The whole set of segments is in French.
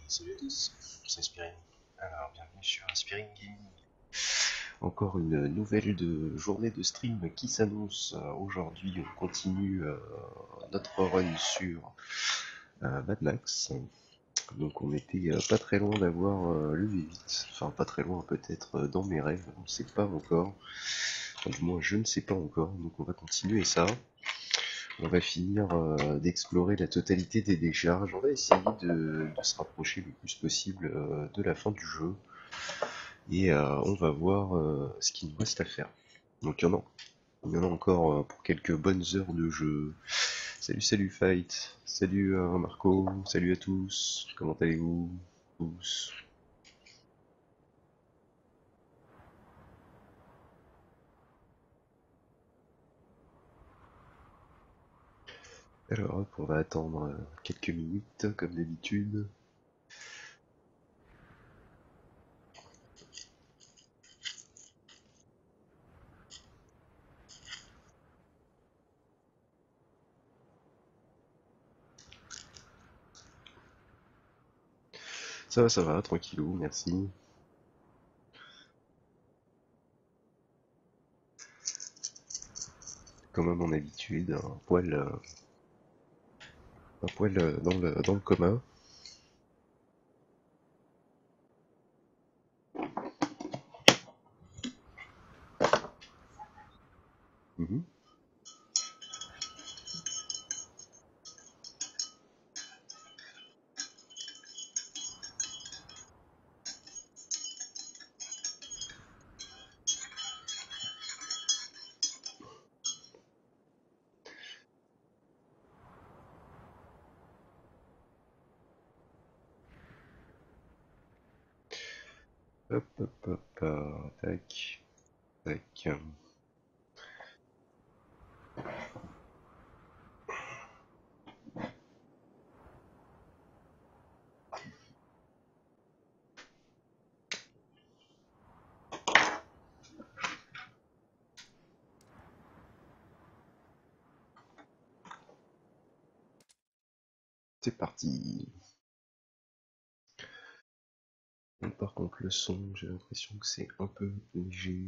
Salut à tous, c'est Aspiring. Alors, bienvenue sur Aspiring Gaming. Encore une nouvelle journée de stream qui s'annonce. Aujourd'hui, on continue notre run sur Mad Max. Donc, on était pas très loin d'avoir le V8. Enfin, pas très loin, peut-être dans mes rêves. On ne sait pas encore. Enfin, du moins, je ne sais pas encore. Donc, on va continuer ça. On va finir d'explorer la totalité des décharges. On va essayer de se rapprocher le plus possible de la fin du jeu. Et on va voir ce qu'il nous reste à faire. Donc il y en a encore pour quelques bonnes heures de jeu. Salut Fight, salut Marco, salut à tous, comment allez-vous tous? Alors hop, on va attendre quelques minutes comme d'habitude. Ça va, tranquillou, merci. Comme à mon habitude, un poil dans le commun. Mhm. Hop, tac, tac. C'est parti. Par contre, le son, j'ai l'impression que c'est un peu léger.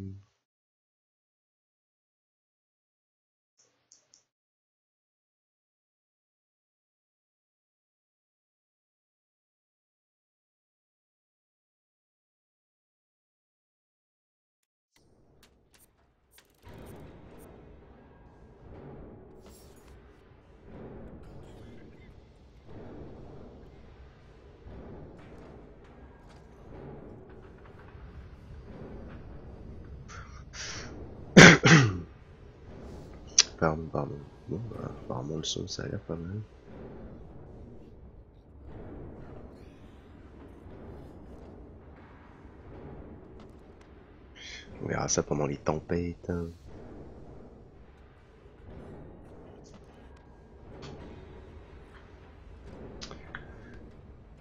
Pardon. Bon, bah, apparemment le son, ça a l'air pas mal. On verra ça pendant les tempêtes, hein.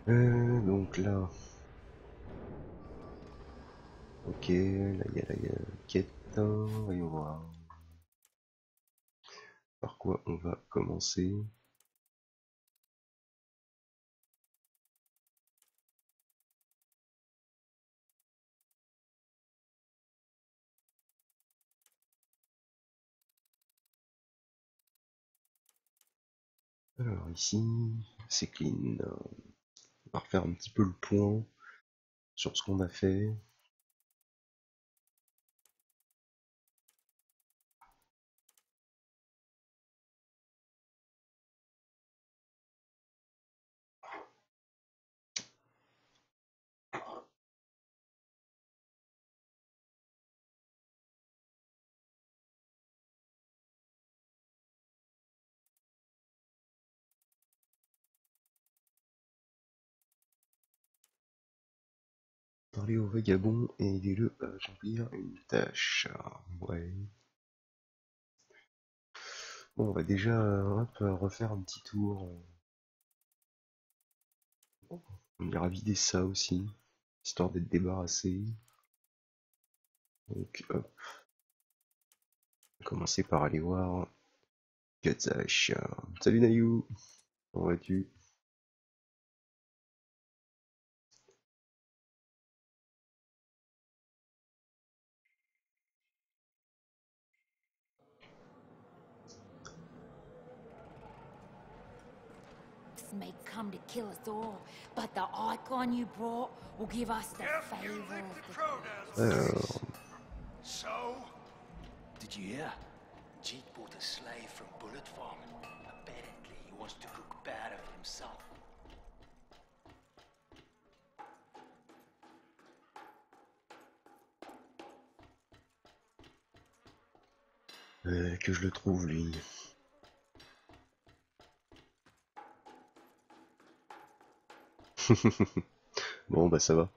Donc là, ok, là il y a la quête, hein. Voyons voir par quoi on va commencer. Alors ici, c'est clean. On va refaire un petit peu le point sur ce qu'on a fait. Parler au vagabond et aider-le à remplir une tâche. Ouais. Bon, on va déjà refaire un petit tour. On ira vider ça aussi, histoire d'être débarrassé. Donc hop, on va commencer par aller voir Katsash. Salut Nayou, comment vas-tu? beasts may come to kill us all, but the icon you brought will give us the favor of the... So? Did you hear? Jeet bought a slave from Bullet Farm. Apparently he wants to cook better for himself. Que je le trouve, lui. Bon, bah ça va.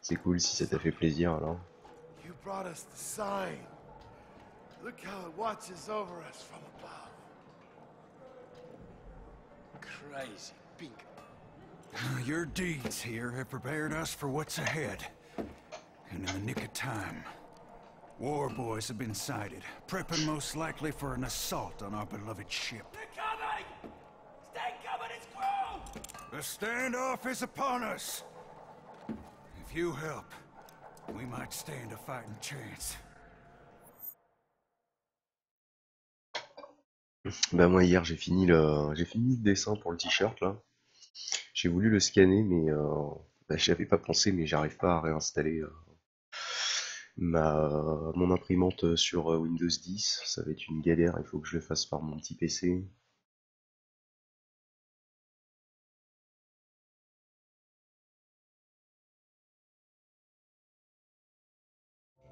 C'est cool si ça t'a fait plaisir, alors. You brought us the sign. Look how it watches over us from above. Crazy pink. Your deeds here have prepared us for what's ahead. And in the nick of time. War boys have been sighted, prepping most likely for an assault on our beloved ship. They're coming! Stay coming, it's crew! The standoff is upon us. If you help, we might stand a fighting chance. Bah moi hier j'ai fini le dessin pour le t-shirt là. J'ai voulu le scanner mais bah, j'avais pas pensé, mais j'arrive pas à réinstaller mon imprimante sur Windows 10. Ça va être une galère, il faut que je le fasse par mon petit PC.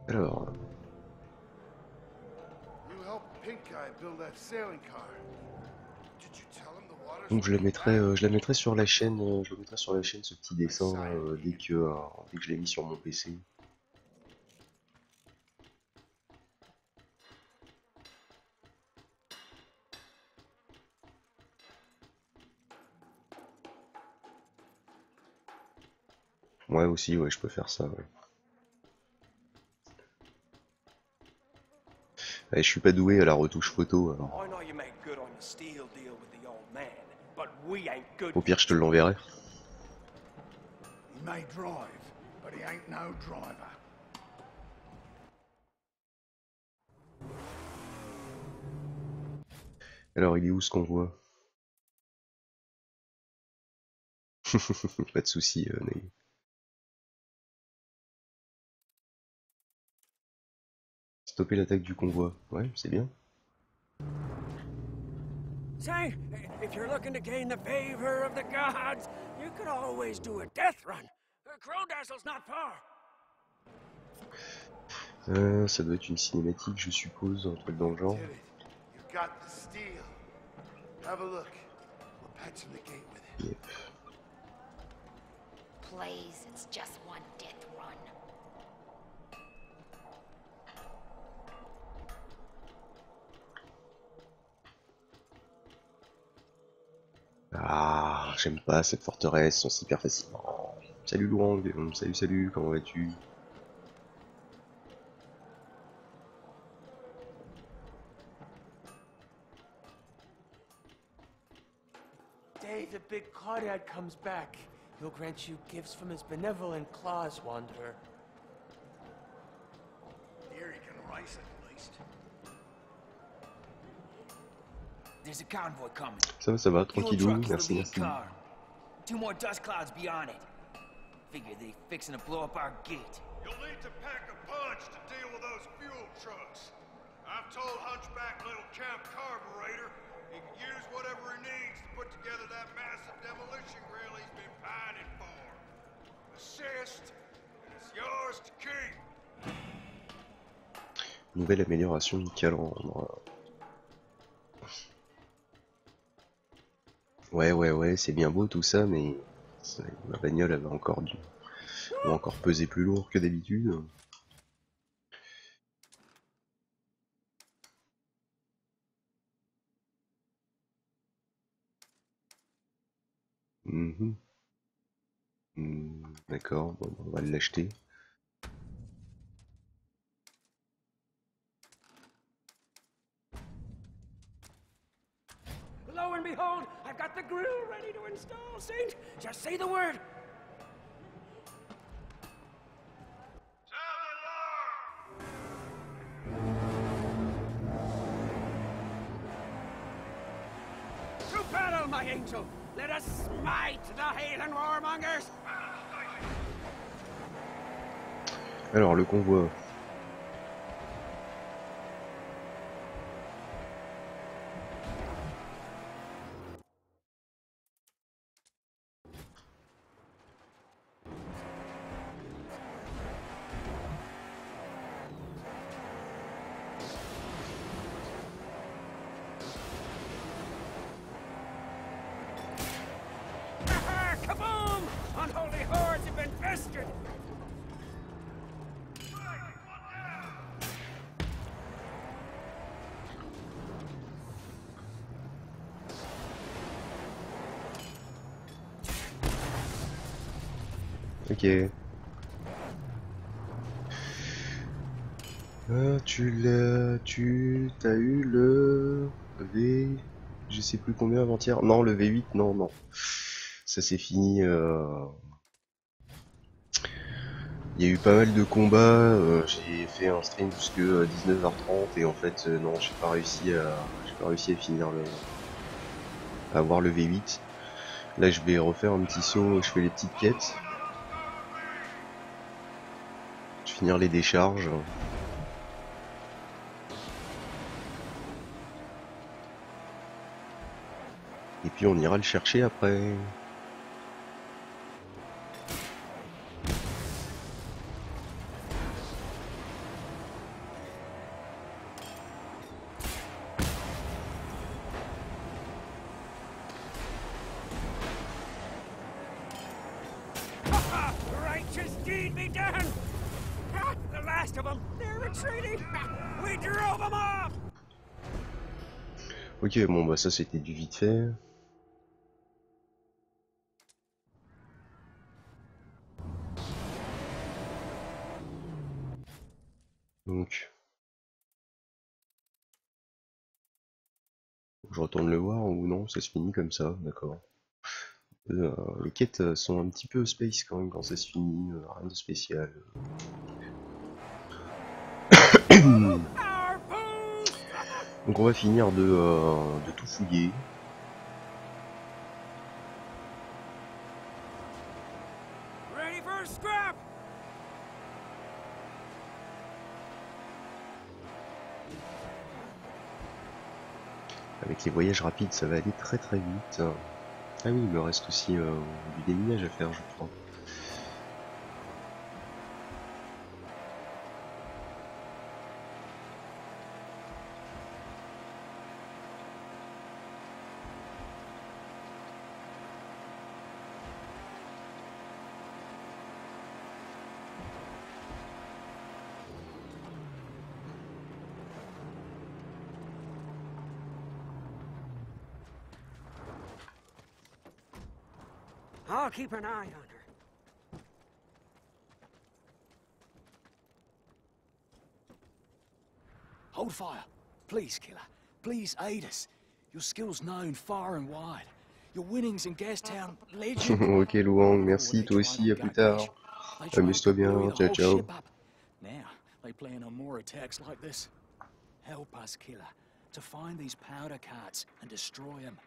Alors, You helped Pink Eye build that sailing car. Did you tell him the waters donc je la mettrai sur la chaîne, ce petit dessin dès que je l'ai mis sur mon PC. Ouais aussi, ouais, je peux faire ça, ouais. Ouais, je suis pas doué à la retouche photo, alors. I know you made good on the steel deal with the old man, but we ain't good. Au pire, je te l'enverrai. He may drive, but he ain't no driver. Alors, il est où ce convoi? Pas de soucis, Ney. Stopper l'attaque du convoi. Ouais, c'est bien. Say, if you're looking to gain the favor of the gods, you could always do a death run. Crowdazzle's not far. Ça doit être une cinématique, je suppose, un truc dans le genre. Did it. You got the steel. Have a look. We're patching the gate with it. Yep. Please, it's just one death run. Ah, j'aime pas cette forteresse, on s'y perd facilement. Salut Louang, salut, comment vas-tu? Day the big Cardad comes back, he'll grant you gifts from his benevolent claws, Wanderer. Here he can race it at least. There's a convoy coming. Ça va, Your tranquillou, truck is the merci, lead merci. car. 2 more dust clouds beyond it. Figure they fixing to blow up our gate. You'll need to pack a punch to deal with those fuel trucks. I've told Hunchback Little Camp Carburetor he can use whatever he needs to put together that massive demolition grill he's been pining for. Assist, and it's yours to keep. Nouvelle amélioration du calandre. Ouais, c'est bien beau tout ça, mais ma bagnole elle va encore peser plus lourd que d'habitude. D'accord, bon, on va l'acheter. Lo and behold, I've got the grill ready to install, Saint. Just say the word. Sound the alarm! To battle, my angel. Let us smite the heathen warmongers! Alors, le convoi. Kaboom! Unholy hordes have been pestered! Ok. T'as eu le V... Je sais plus combien avant-hier. Non, le V8, non, non. Ça c'est fini. Il y a eu pas mal de combats. J'ai fait un stream jusque 19h30 et en fait, non, j'ai pas réussi à finir à avoir le V8. Là, je vais refaire un petit saut. Je fais les petites quêtes. Je vais finir les décharges. Et puis on ira le chercher après. Righteous deed be done! The last of them, they're retreating! We drove them off! Ok, bon bah ça c'était du vite fait. Donc, je retourne le voir ou non, ça se finit comme ça, d'accord. Les quêtes sont un petit peu space quand même quand ça se finit, rien de spécial. Donc on va finir de tout fouiller. Ready for a scrap! Avec les voyages rapides, ça va aller très très vite. Ah oui, il me reste aussi du déminage à faire, je crois. I'll keep an eye on her. Hold fire. Please, killer. Please aid us. Your skill's known far and wide. Your winnings in Gastown led you... Ok Luang, merci, toi aussi, à plus tard. Amuse-toi bien, ciao ciao. Now, they plan on more attacks like this. Help us, killer, to find these powder carts and destroy them.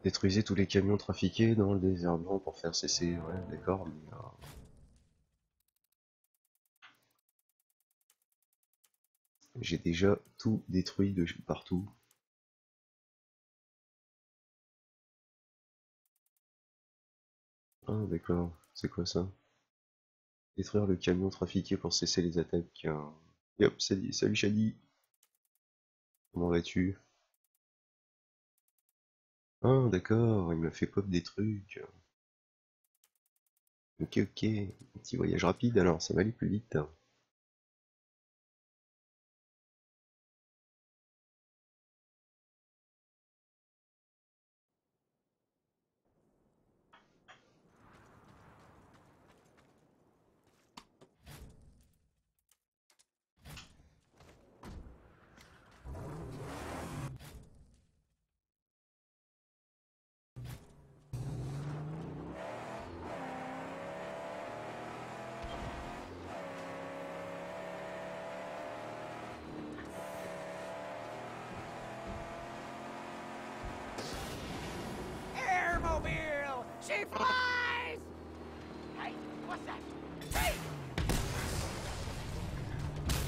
Détruisez tous les camions trafiqués dans le désert blanc pour faire cesser, ouais d'accord, mais... j'ai déjà tout détruit de partout. Ah d'accord, c'est quoi ça? Détruire le camion trafiqué pour cesser les attaques. Et hop, salut Shady. Comment vas-tu? Ah d'accord, il m'a fait pop des trucs. Ok ok, petit voyage rapide alors, ça va aller plus vite.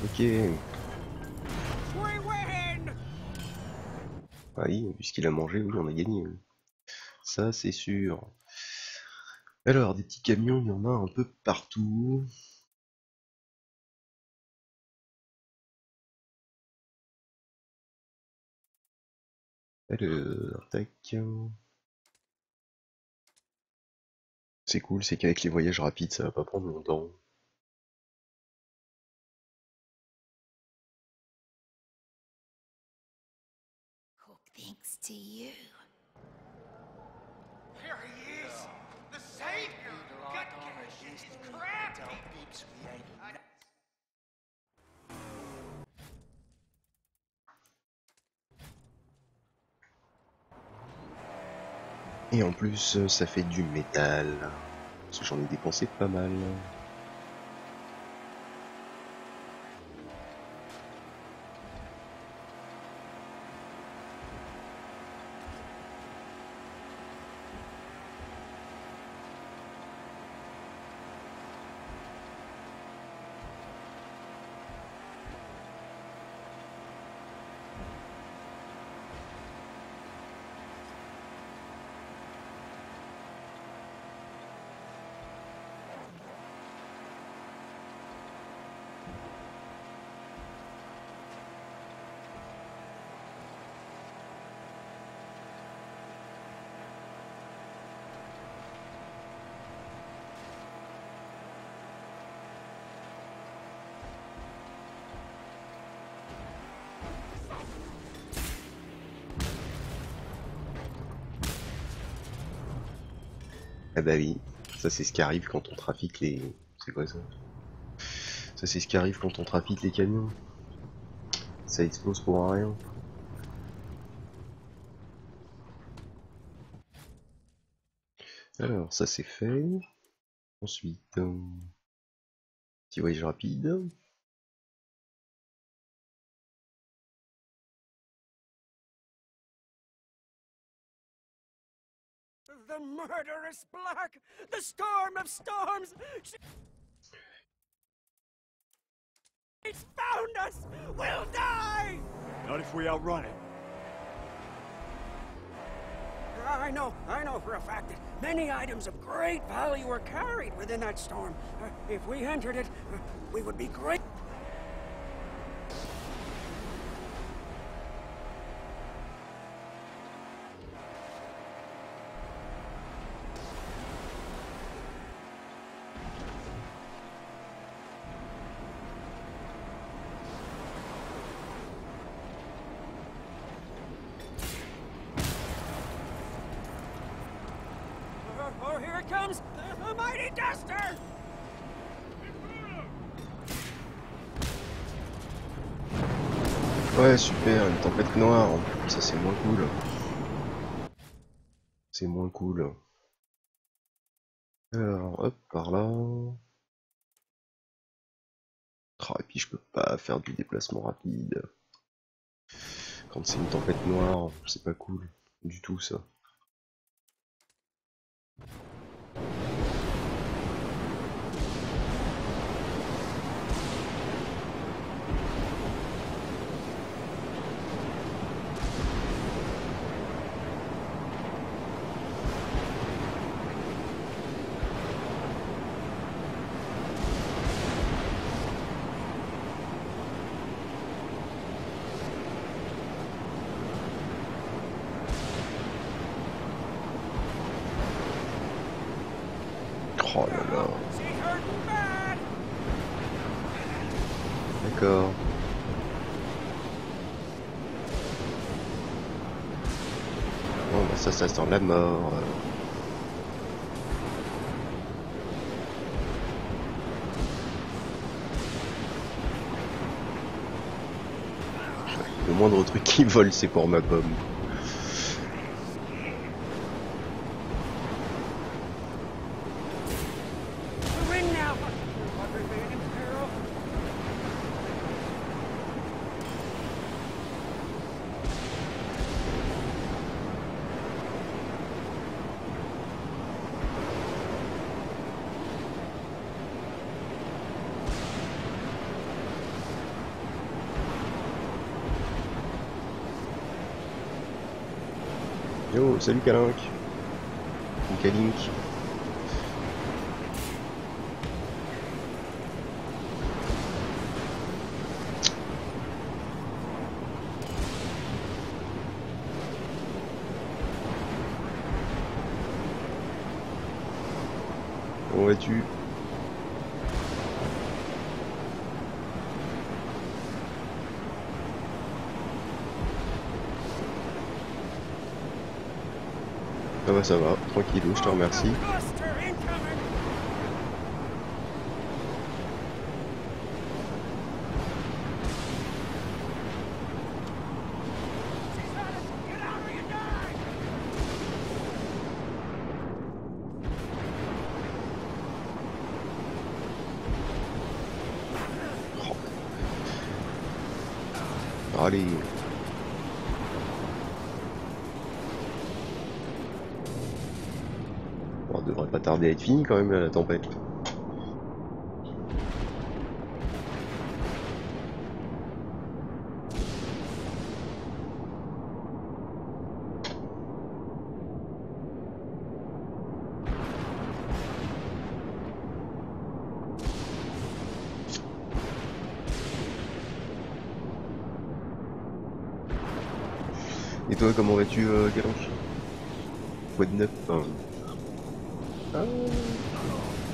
Ok. We win! Ah oui, puisqu'il a mangé, oui, on a gagné. Ça, c'est sûr. Alors, des petits camions, il y en a un peu partout. Alors, tac. C'est cool, c'est qu'avec les voyages rapides, ça va pas prendre longtemps. Cook thanks to you. Here he is! The savior! Gut cash is crafty! Et en plus, ça fait du métal. Parce que j'en ai dépensé pas mal. Ah bah oui, ça c'est ce qui arrive quand on trafique les... C'est quoi ça? Ça c'est ce qui arrive quand on trafique les camions. Ça explose pour rien. Alors ça c'est fait. Ensuite, petit voyage rapide. The murderous black! The storm of storms! It's found us! We'll die! Not if we outrun it. I know for a fact that many items of great value were carried within that storm. If we entered it, we would be great. Oh, here it comes! The mighty duster! Ouais super, une tempête noire. Ça c'est moins cool. C'est moins cool. Alors hop, par là. Ah, et puis je peux pas faire du déplacement rapide. Quand c'est une tempête noire, c'est pas cool du tout ça. Oh là là. She's hurting bad! D'accord. Bon bah ça sent la mort. Le moindre truc qui vole c'est pour ma pomme. We win now! What remain in peril? Yo, salut Kalink. Ou Kalink. Comment vas-tu? Ça va, tranquillou, je te remercie. Oh. Allez. On devrait pas tarder à être fini quand même la tempête. Et toi, comment vas-tu, Galanche? Quoi de neuf? Ah.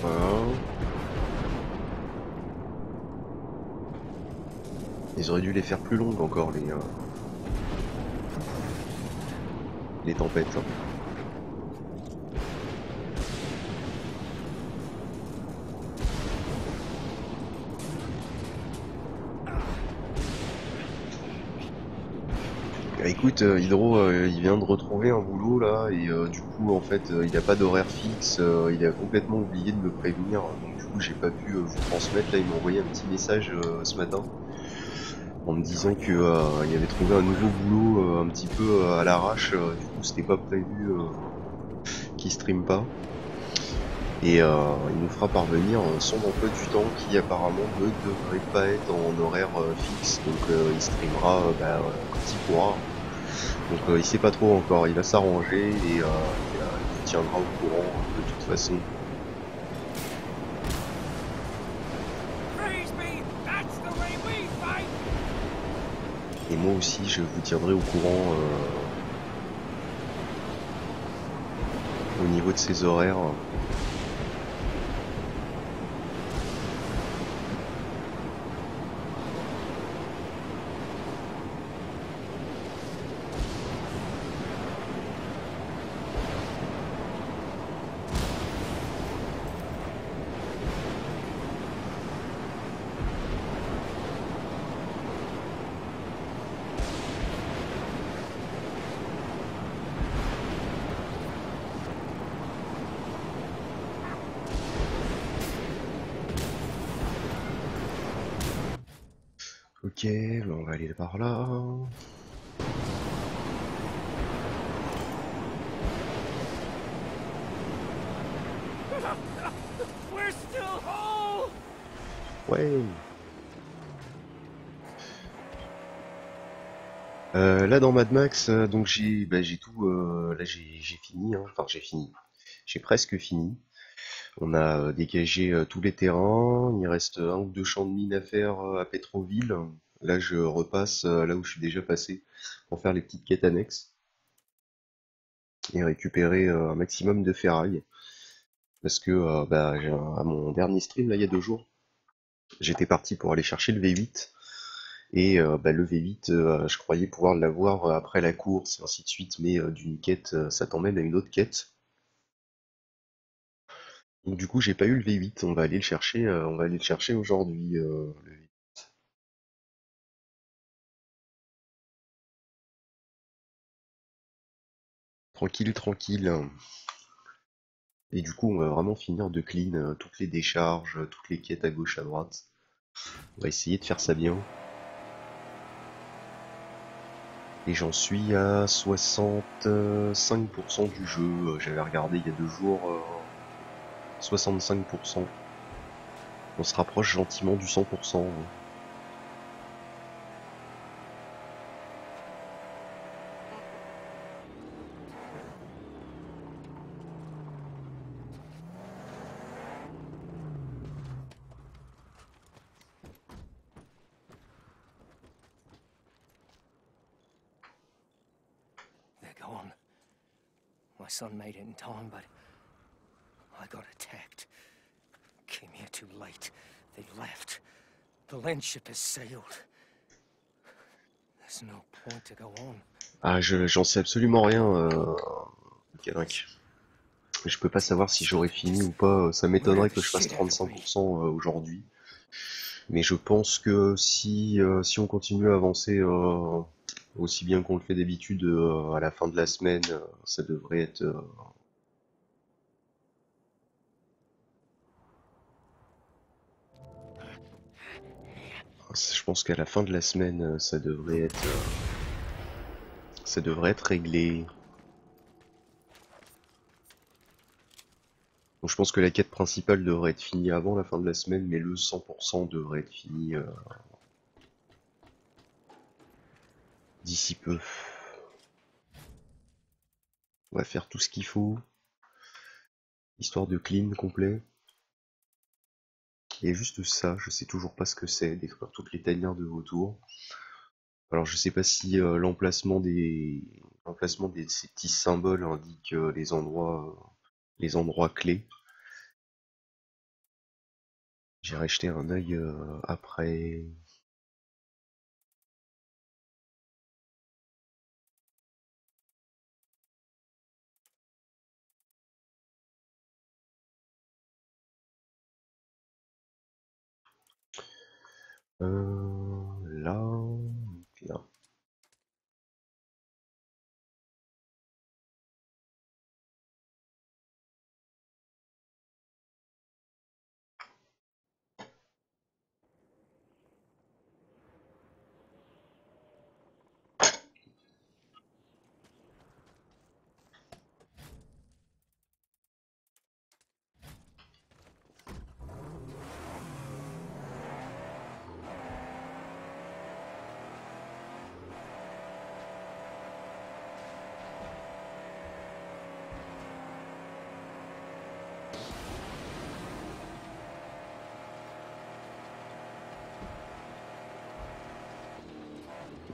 Voilà. Ils auraient dû les faire plus longues encore, les tempêtes. Hein. Écoute, Hydro, il vient de retrouver un boulot là, et du coup, en fait, il n'a pas d'horaire fixe, il a complètement oublié de me prévenir, donc du coup, j'ai pas pu vous transmettre. Là, il m'a envoyé un petit message ce matin, en me disant que il avait trouvé un nouveau boulot un petit peu à l'arrache, du coup, c'était pas prévu qu'il stream pas. Et il nous fera parvenir son emploi du temps qui apparemment ne devrait pas être en horaire fixe, donc il streamera quand il pourra. Donc il sait pas trop encore, il va s'arranger et il vous tiendra au courant de toute façon. Et moi aussi je vous tiendrai au courant au niveau de ses horaires. Ok, là on va aller par là. Ouais. Là dans Mad Max, donc j'ai tout, là j'ai fini, hein. Enfin j'ai fini, j'ai presque fini. On a dégagé tous les terrains, il reste un ou deux champs de mines à faire à Petroville. Là je repasse là où je suis déjà passé pour faire les petites quêtes annexes et récupérer un maximum de ferraille. Parce que à mon dernier stream là il y a 2 jours, j'étais parti pour aller chercher le V8. Et le V8, je croyais pouvoir l'avoir après la course et ainsi de suite, mais d'une quête, ça t'emmène à une autre quête. Donc du coup, j'ai pas eu le V8. On va aller le chercher. On va aller le chercher aujourd'hui. Le V8. Tranquille, tranquille. Et du coup, on va vraiment finir de clean toutes les décharges, toutes les quêtes à gauche, à droite. On va essayer de faire ça bien. Et j'en suis à 65% du jeu. J'avais regardé il y a 2 jours. 65%. On se rapproche gentiment du 100%. My son made it in time, but I got attacked. Came here too late. They left. The land ship has sailed. There's no point to go on. Ah, j'en sais absolument rien, Kanak. Je peux pas savoir si j'aurais fini ou pas. Ça m'étonnerait que je fasse 35% aujourd'hui. Mais je pense que si on continue à avancer aussi bien qu'on le fait d'habitude à la fin de la semaine, ça devrait être... Je pense qu'à la fin de la semaine, ça devrait être réglé. Donc je pense que la quête principale devrait être finie avant la fin de la semaine, mais le 100% devrait être fini d'ici peu. On va faire tout ce qu'il faut, histoire de clean complet. Et juste ça, je sais toujours pas ce que c'est, détruire toutes les tanières de vautours. Alors je sais pas si l'emplacement de ces petits symboles indique les endroits clés. J'irai jeter un œil après. Là, là.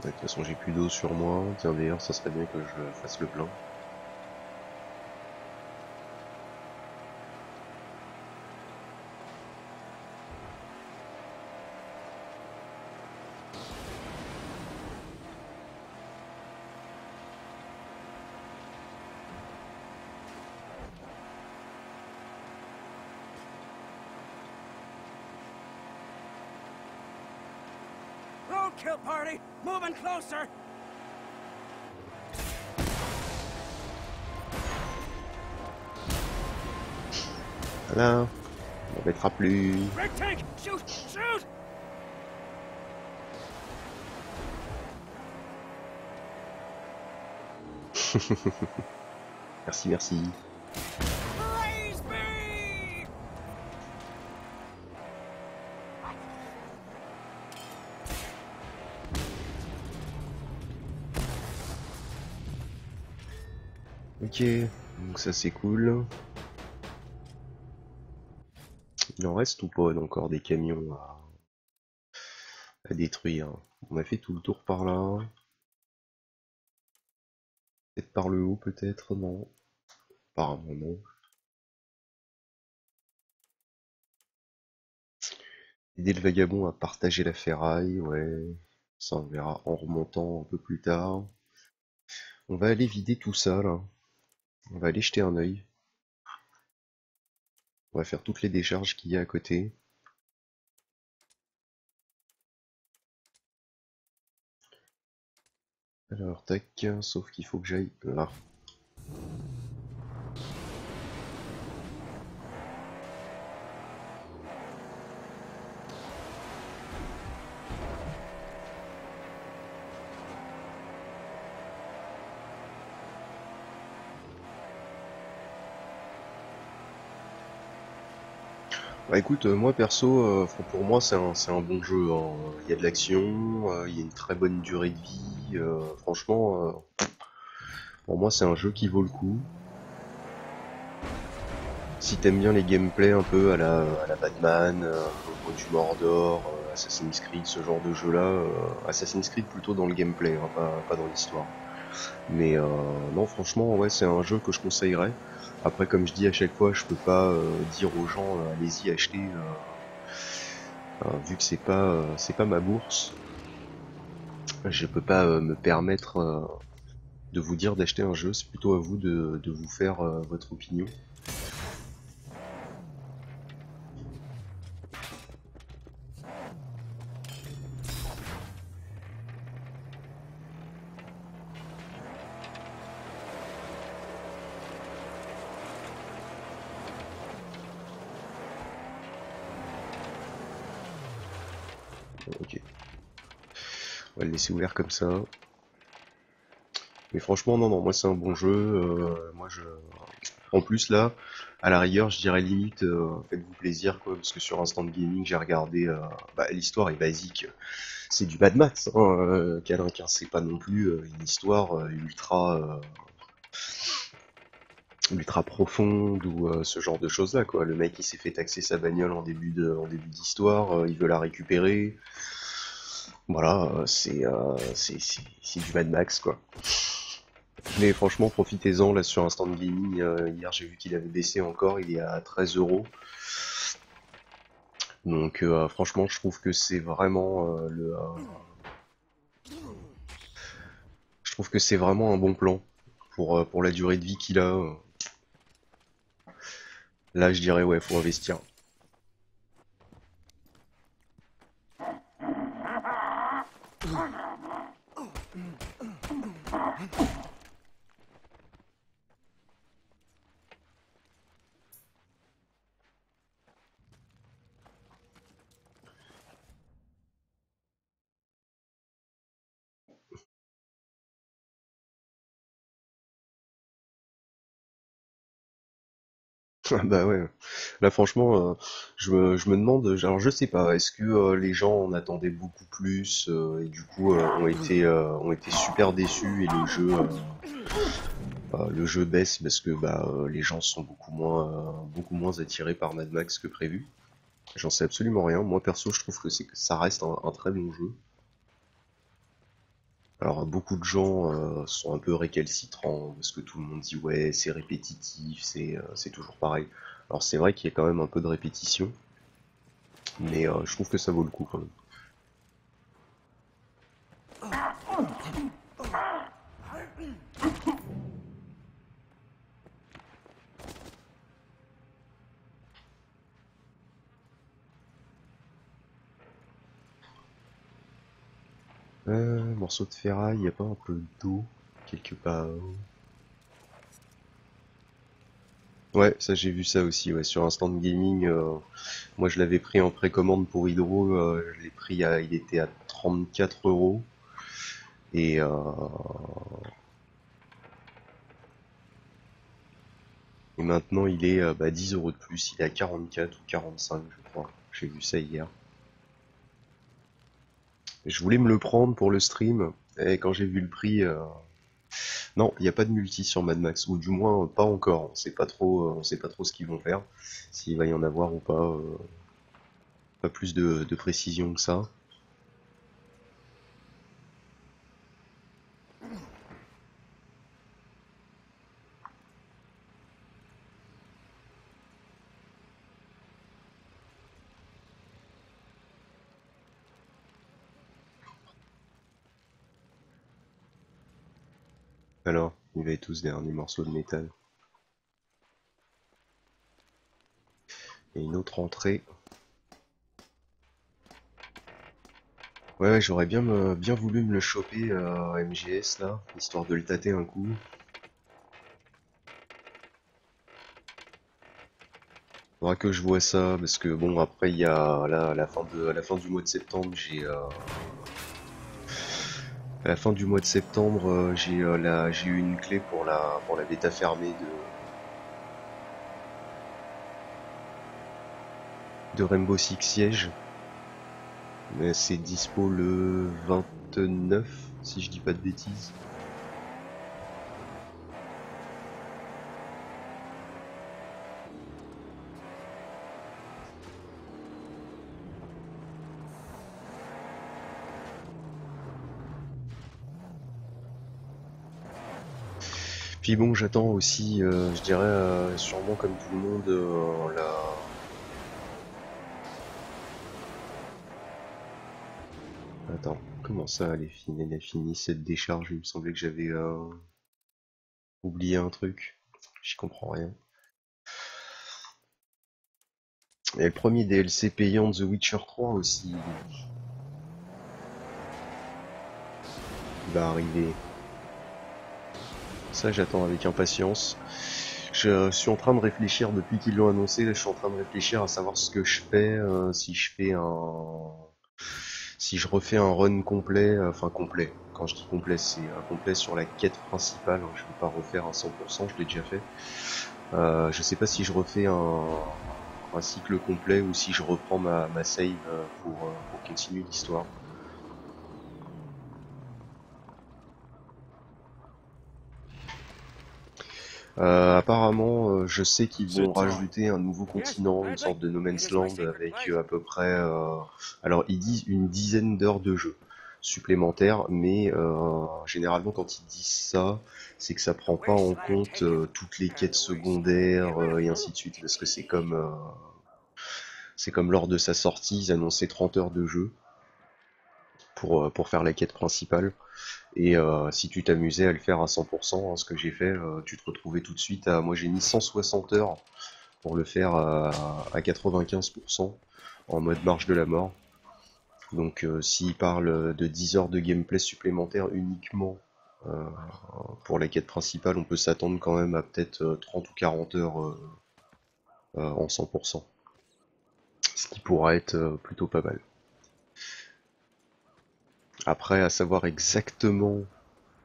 De toute façon j'ai plus d'eau sur moi, tiens d'ailleurs ça serait bien que je fasse le plein. Roadkill party, moving closer. Voilà, on mettra plus. Red tank, shoot, shoot. Merci, merci. Praise be. Ok, donc ça c'est cool. Il en reste ou pas encore des camions à détruire? On a fait tout le tour par là. Peut-être par le haut, peut-être, non. Apparemment non. Aider le vagabond à partager la ferraille, ouais. Ça on verra en remontant un peu plus tard. On va aller vider tout ça là. On va aller jeter un œil. On va faire toutes les décharges qu'il y a à côté. Alors tac, sauf qu'il faut que j'aille là. Bah écoute, moi perso, pour moi c'est un bon jeu, hein. Il y a de l'action, il y a une très bonne durée de vie, franchement, pour moi c'est un jeu qui vaut le coup. Si t'aimes bien les gameplays un peu à la Batman, du Mordor, Assassin's Creed, ce genre de jeu là, Assassin's Creed plutôt dans le gameplay, hein, pas dans l'histoire. Mais non, franchement, ouais, c'est un jeu que je conseillerais. Après, comme je dis à chaque fois, je peux pas dire aux gens allez-y acheter, vu que c'est pas ma bourse. Je peux pas me permettre de vous dire d'acheter un jeu. C'est plutôt à vous de vous faire votre opinion. Ok. On va le laisser ouvert comme ça. Mais franchement, non, non, moi c'est un bon jeu. Moi je. En plus là, à la rigueur, je dirais limite, faites-vous plaisir quoi, parce que sur Instant Gaming, j'ai regardé. Bah, l'histoire est basique. C'est du Mad Max, hein, Cadrin 15, c'est pas non plus une histoire ultra profonde ou ce genre de choses là quoi. Le mec il s'est fait taxer sa bagnole en début d'histoire, il veut la récupérer. Voilà, c'est du Mad Max quoi. Mais franchement, profitez-en là sur Instant Gaming. Hier, j'ai vu qu'il avait baissé encore, il est à 13 euros. Donc, franchement, je trouve que c'est vraiment je trouve que c'est vraiment un bon plan pour la durée de vie qu'il a. Là, je dirais ouais, faut investir. Bah ouais. Là, franchement, je me demande, alors je sais pas, est-ce que les gens en attendaient beaucoup plus et du coup ont été super déçus et le jeu baisse parce que bah, les gens sont beaucoup moins attirés par Mad Max que prévu. J'en sais absolument rien. Moi perso, je trouve que ça reste un très bon jeu. Alors beaucoup de gens sont un peu récalcitrants parce que tout le monde dit ouais c'est répétitif, c'est toujours pareil. Alors c'est vrai qu'il y a quand même un peu de répétition, mais je trouve que ça vaut le coup quand même. Morceau de ferraille, y a pas un peu d'eau quelque part? Ouais, ça j'ai vu ça aussi, ouais, sur Instant Gaming. Moi je l'avais pris en précommande pour Hydro, je l'ai pris il était à 34 euros. Et, et maintenant il est bah, 10 euros de plus, il est à 44 ou 45 je crois. J'ai vu ça hier. Je voulais me le prendre pour le stream, et quand j'ai vu le prix, non, il n'y a pas de multi sur Mad Max, ou du moins pas encore. On sait pas trop ce qu'ils vont faire, s'il va y en avoir ou pas. Pas plus de précision que ça. Alors, il va être où ce dernier morceau de métal? Et une autre entrée. Ouais, ouais, j'aurais bien voulu me le choper à MGS là, histoire de le tâter un coup. Faudra que je vois ça, parce que bon, après il y a là, à la fin du mois de septembre, à la fin du mois de septembre, j'ai eu une clé pour la bêta fermée de Rainbow Six Siege. Mais c'est dispo le 29, si je dis pas de bêtises. Puis bon, j'attends aussi, je dirais sûrement comme tout le monde, Attends, comment ça elle a fini cette décharge? Il me semblait que j'avais oublié un truc. J'y comprends rien. Et le premier DLC payant de The Witcher 3 aussi. Il va arriver. Ça j'attends avec impatience. Je suis en train de réfléchir depuis qu'ils l'ont annoncé, je suis en train de réfléchir à savoir ce que je fais, si je fais si je refais un run complet, enfin complet. Quand je dis complet, c'est complet sur la quête principale. Je vais pas refaire à 100%, je l'ai déjà fait. Je sais pas si je refais un cycle complet ou si je reprends ma save pour continuer l'histoire. Apparemment, je sais qu'ils vont rajouter un nouveau continent, une sorte de No Man's Land avec à peu près, alors ils disent une dizaine d'heures de jeu supplémentaires, mais généralement quand ils disent ça, c'est que ça prend pas en compte toutes les quêtes secondaires et ainsi de suite, parce que c'est comme lors de sa sortie, ils annonçaient 30 heures de jeu pour faire la quête principale. Et si tu t'amusais à le faire à 100%, ce que j'ai fait, tu te retrouvais tout de suite à... Moi j'ai mis 160 heures pour le faire à 95% en mode marche de la mort. Donc s'il parle de 10 heures de gameplay supplémentaire uniquement pour la quête principale, on peut s'attendre quand même à peut-être 30 ou 40 heures en 100%. Ce qui pourra être plutôt pas mal. Après, à savoir exactement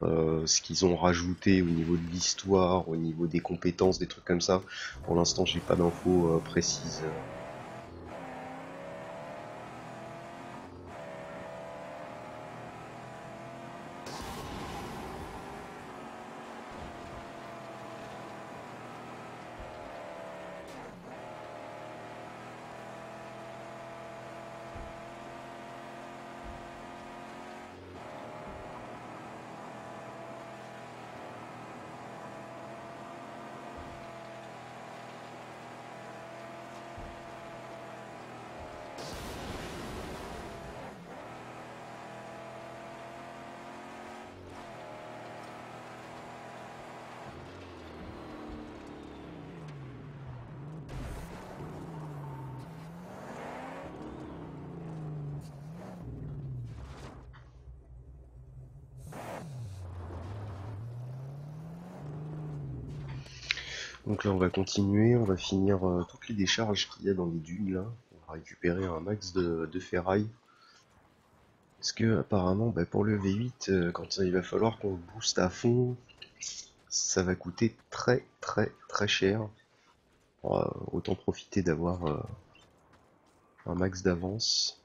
ce qu'ils ont rajouté au niveau de l'histoire, au niveau des compétences, des trucs comme ça. Pour l'instant, j'ai pas d'infos précises. Donc là on va continuer, on va finir toutes les décharges qu'il y a dans les dunes là. On va récupérer un max de ferraille. Parce que apparemment pour le V8, quand il va falloir qu'on booste à fond, ça va coûter très très très cher. Autant profiter d'avoir un max d'avance.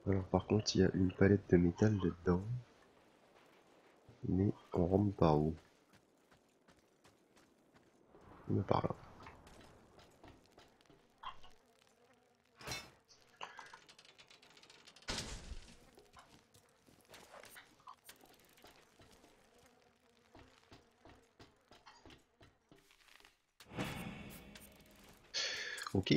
Alors par contre il y a une palette de métal là-dedans. Mais on rentre par où? On est par là. Ok.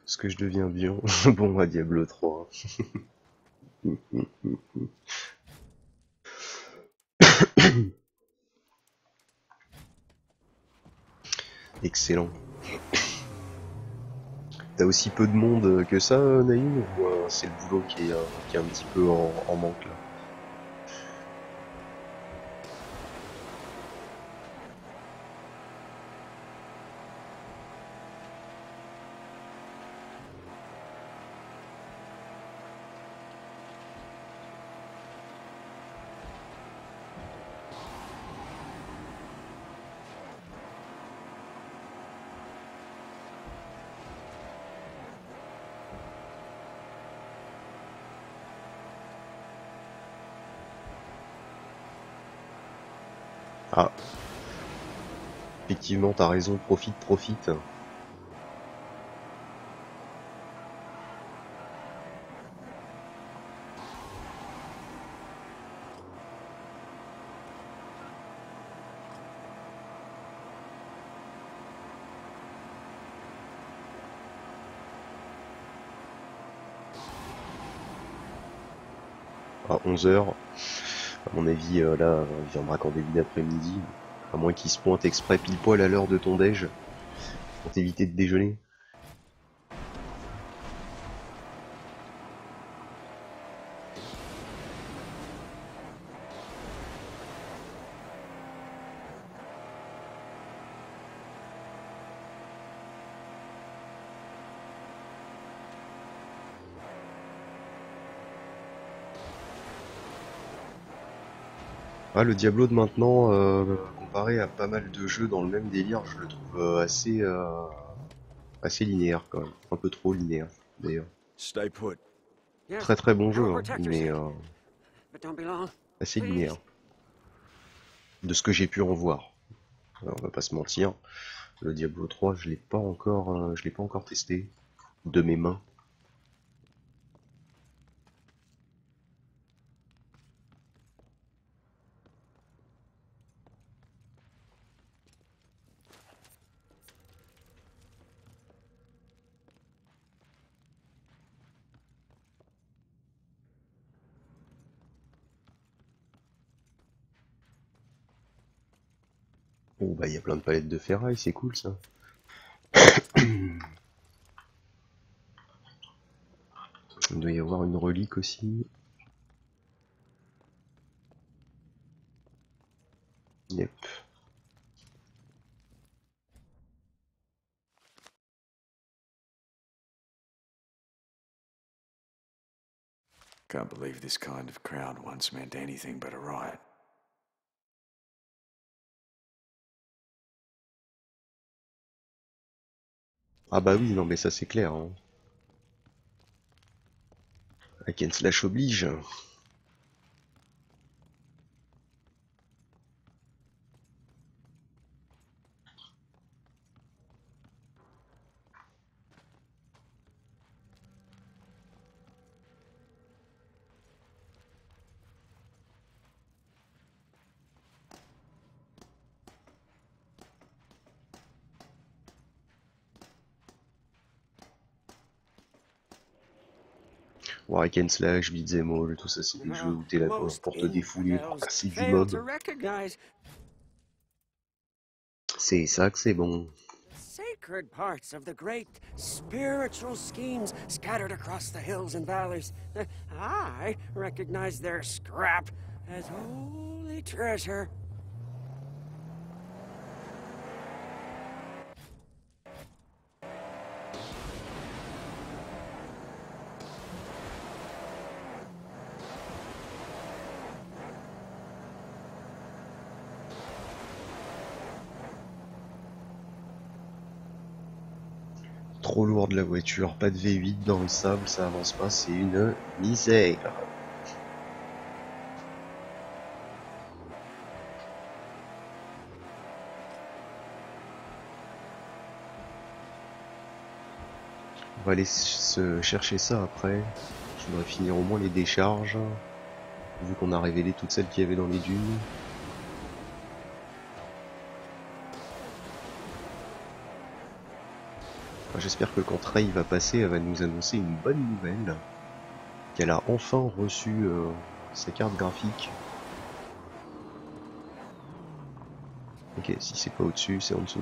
Est-ce que je deviens bien bon à Diablo 3? Excellent. T'as aussi peu de monde que ça, Naïm, ou c'est le boulot qui est un petit peu en manque là? Ah. Effectivement, t'as raison, profite. À 11 h. À mon avis, là, il vient me raccorder l'après-midi. À moins qu'il se pointe exprès pile poil à l'heure de ton déj. Pour t'éviter de déjeuner. Ah, le Diablo de maintenant, comparé à pas mal de jeux dans le même délire, je le trouve assez linéaire quand même. Un peu trop linéaire, d'ailleurs. Stay put. Très très bon jeu, hein, mais assez linéaire. De ce que j'ai pu en voir. Alors, on va pas se mentir, le Diablo 3, je l'ai pas encore testé de mes mains. Oh bah il y a plein de palettes de ferraille, c'est cool ça. Il doit y avoir une relique aussi. Yep. Can't believe this kind of crowd once meant anything but a riot. Ah bah oui, non mais ça c'est clair. Hein. Hack and slash oblige. Bon, hack and slash, beat'em all, tout ça c'est des jeux où t'es là pour te défouler, pour casser du mob. C'est ça que c'est bon. Sacred parts of the great spiritual schemes scattered across the hills and valleys. I recognize their scrap as holy treasure. Trop lourde la voiture, pas de V8 dans le sable, ça avance pas, c'est une misère. On va aller se chercher ça après. Je voudrais finir au moins les décharges, vu qu'on a révélé toutes celles qu'il y avait dans les dunes. J'espère que quand Rey va passer, elle va nous annoncer une bonne nouvelle. Qu'elle a enfin reçu sa carte graphique. Ok, si c'est pas au-dessus, c'est en dessous.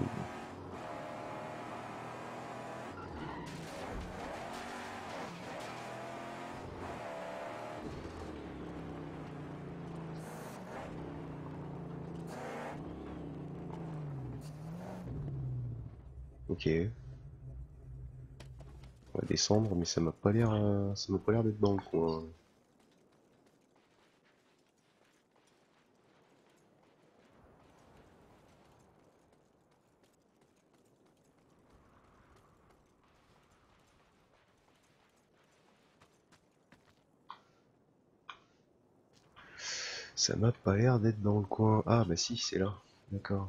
Ok. On va descendre, mais ça m'a pas l'air d'être dans le coin. Ça m'a pas l'air d'être dans le coin. Ah bah si, c'est là. D'accord.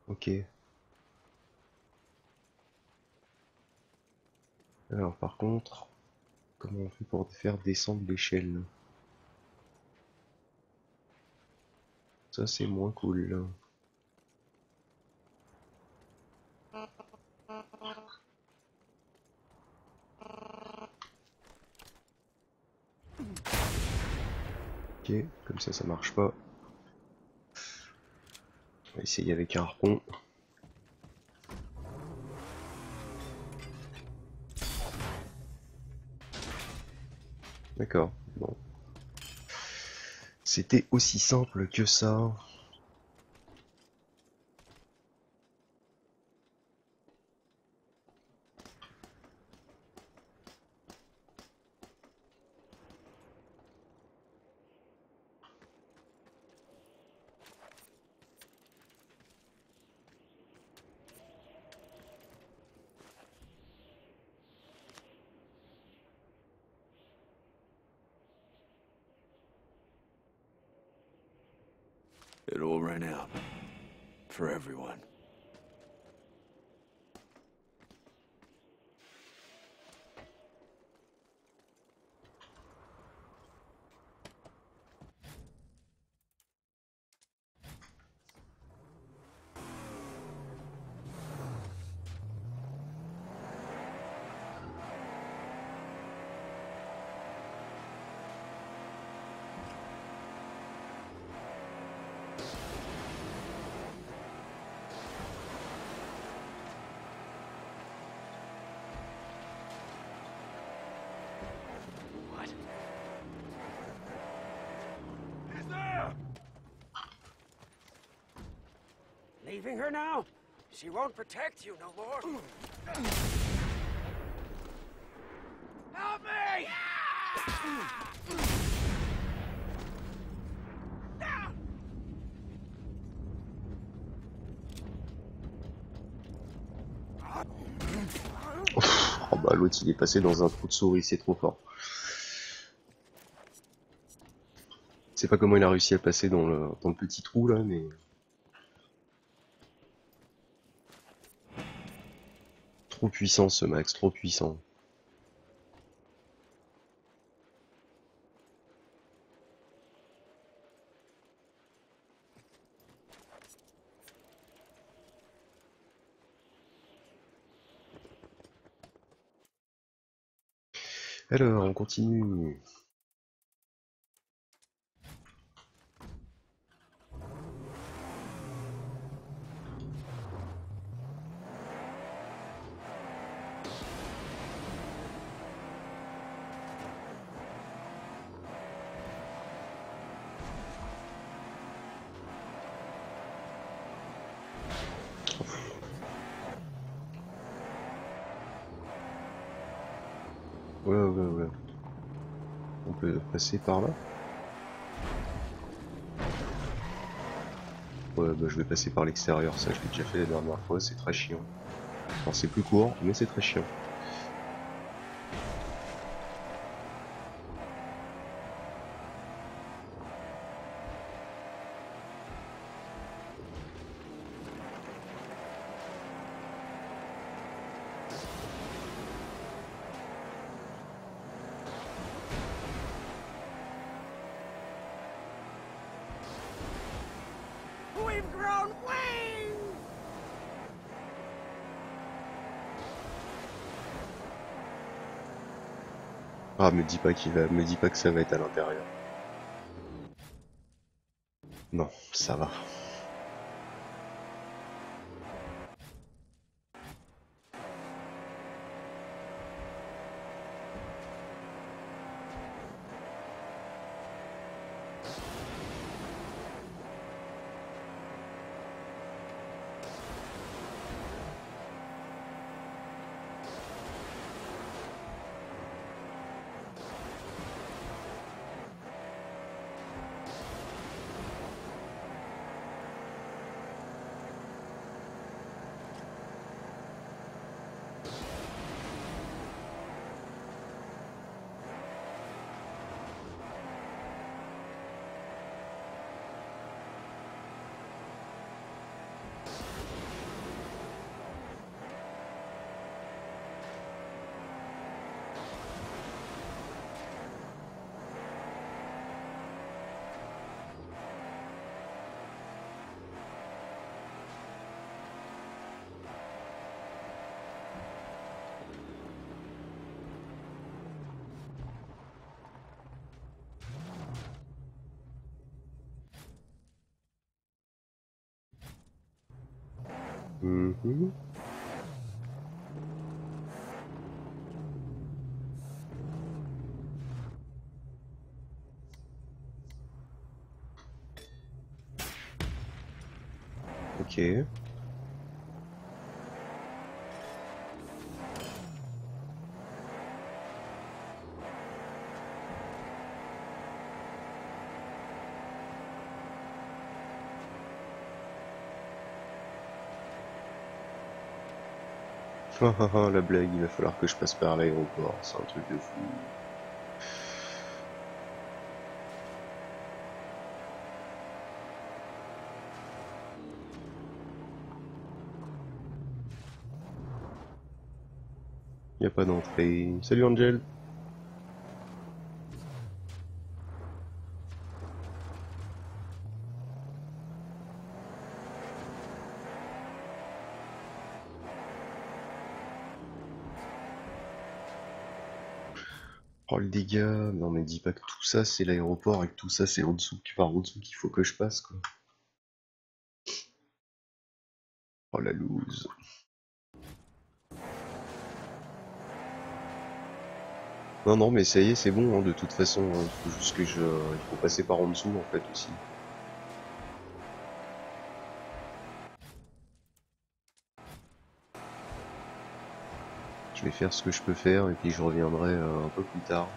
Ok. Alors par contre, comment on fait pour faire descendre l'échelle? Ça c'est moins cool là. Ok, comme ça marche pas. On va essayer avec un harpon. D'accord, bon. C'était aussi simple que ça. It all ran out. For everyone. Leaving her now? She won't protect you no more. Help me! Oh bah l'autre il est passé dans un trou de souris, c'est trop fort. Je sais pas comment il a réussi à passer dans le petit trou là, mais... Trop puissant ce Max, trop puissant. Alors, on continue. Ouais. On peut passer par là? Ouais, bah je vais passer par l'extérieur, ça je l'ai déjà fait la dernière fois, c'est très chiant. Enfin c'est plus court, mais c'est très chiant. We've grown wings! Ah, me dis pas me dis pas que ça va être à l'intérieur. Non, ça va. Mhm. Ok. Ah ah ah, la blague, il va falloir que je passe par l'aéroport, c'est un truc de fou. Y a pas d'entrée. Salut Angel. Oh le dégât, non mais dis pas que tout ça c'est l'aéroport et que tout ça c'est en dessous, par en dessous qu'il faut que je passe quoi. Oh la loose. Non non mais ça y est c'est bon hein, de toute façon, il faut juste que il faut passer par en dessous en fait aussi. Je vais faire ce que je peux faire et puis je reviendrai un peu plus tard.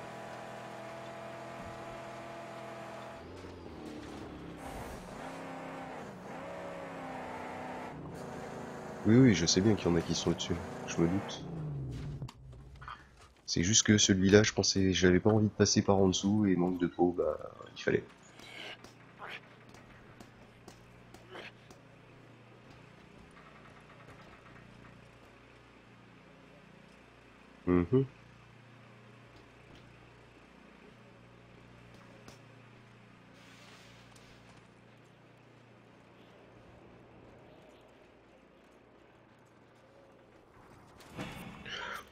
Oui oui je sais bien qu'il y en a qui sont au-dessus, je me doute. C'est juste que celui-là je pensais, j'avais pas envie de passer par en dessous et manque de peau, bah il fallait. Mhm.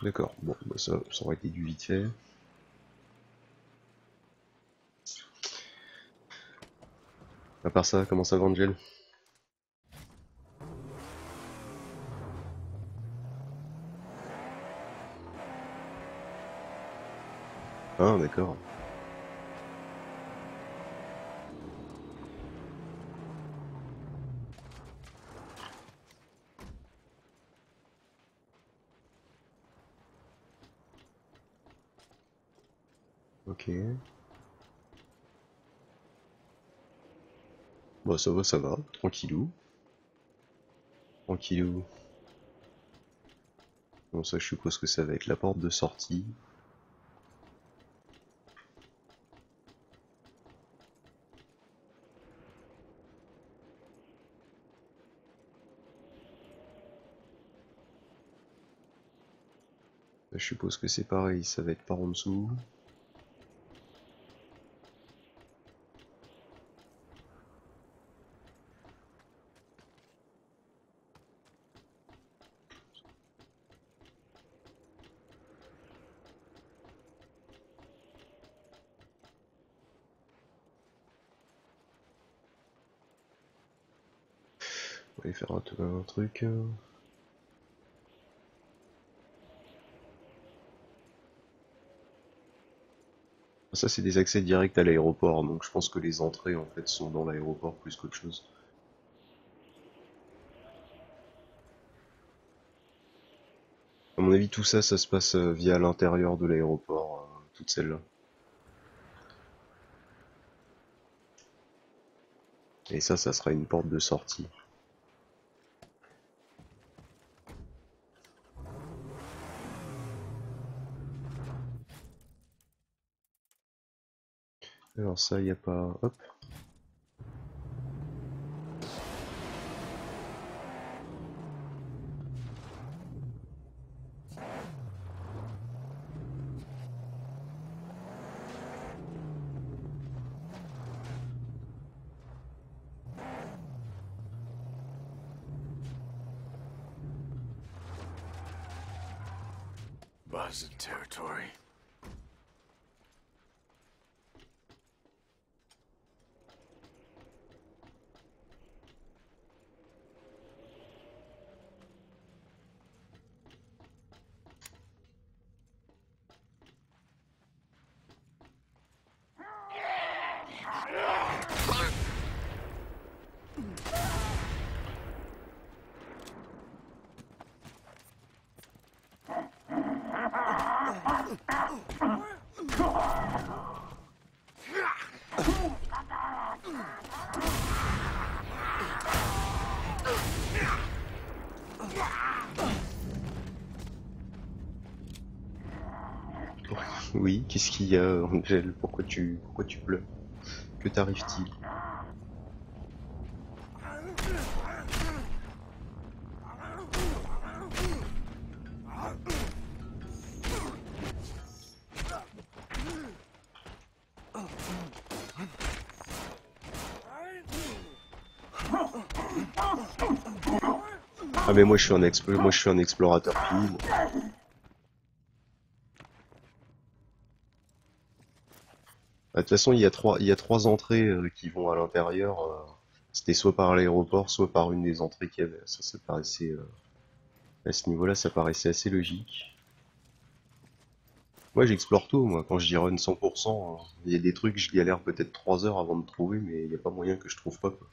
D'accord, bon bah ça aurait été du vite fait. À part ça, comment ça va Angel? Ah d'accord. Ok. Bah ça va, tranquillou. Tranquillou. Bon ça je suppose que ça va être la porte de sortie. Je suppose que c'est pareil, ça va être par en dessous. On va aller faire un truc. Ça c'est des accès directs à l'aéroport, donc je pense que les entrées en fait sont dans l'aéroport plus qu'autre chose. À mon avis tout ça, ça se passe via l'intérieur de l'aéroport, toutes celles-là. Et ça sera une porte de sortie. Alors ça, y a pas... Hop. Buzzing territory. Oui, qu'est-ce qu'il y a, Angel? Pourquoi tu pleures? Que t'arrive-t-il? Ah mais moi je suis un explorateur fini. De toute façon, il y a trois entrées qui vont à l'intérieur. C'était soit par l'aéroport, soit par une des entrées qu'il y avait. Ça paraissait, à ce niveau-là, ça paraissait assez logique. Moi, j'explore tout, moi. Quand je dis run 100%, il y a des trucs, je galère peut-être 3 heures avant de trouver, mais il n'y a pas moyen que je trouve pas, quoi.